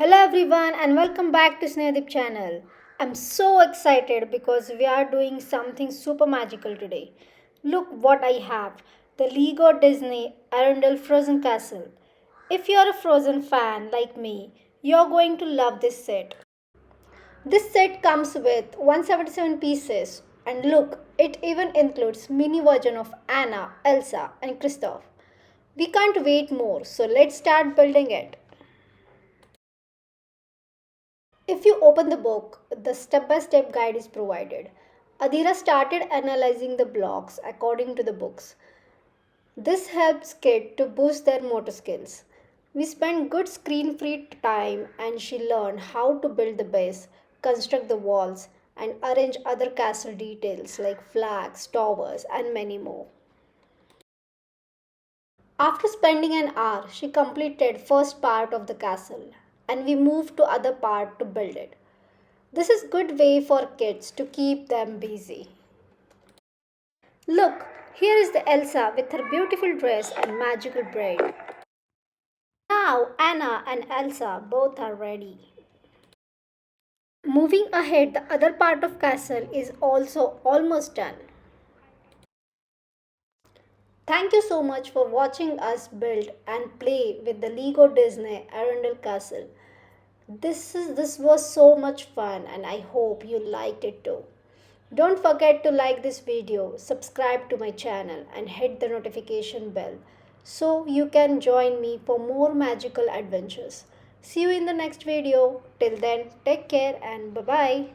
Hello everyone and welcome back to Snehadip channel. I'm so excited because we are doing something super magical today. Look what I have. The Lego Disney Arendelle Frozen Castle. If you're a Frozen fan like me, you're going to love this set. This set comes with 177 pieces and look, it even includes mini version of Anna, Elsa and Kristoff. We can't wait more, so let's start building it. If you open the book, the step by step guide is provided. Adhira started analyzing the blocks according to the books. This helps kids to boost their motor skills. We spent good screen free time and she learned how to build the base, construct the walls, and arrange other castle details like flags, towers, and many more. After spending an hour, she completed first part of the castle and we moved to other part to build it. This is good way for kids to keep them busy. Look, here is the Elsa with her beautiful dress and magical braid. Now Anna and Elsa both are ready. Moving ahead, the other part of castle is also almost done. Thank you so much for watching us build and play with the Lego Disney Arendelle Castle. This was so much fun and I hope you liked it too. Don't forget to like this video, subscribe to my channel and hit the notification bell so you can join me for more magical adventures. See you in the next video. Till then, take care and bye-bye.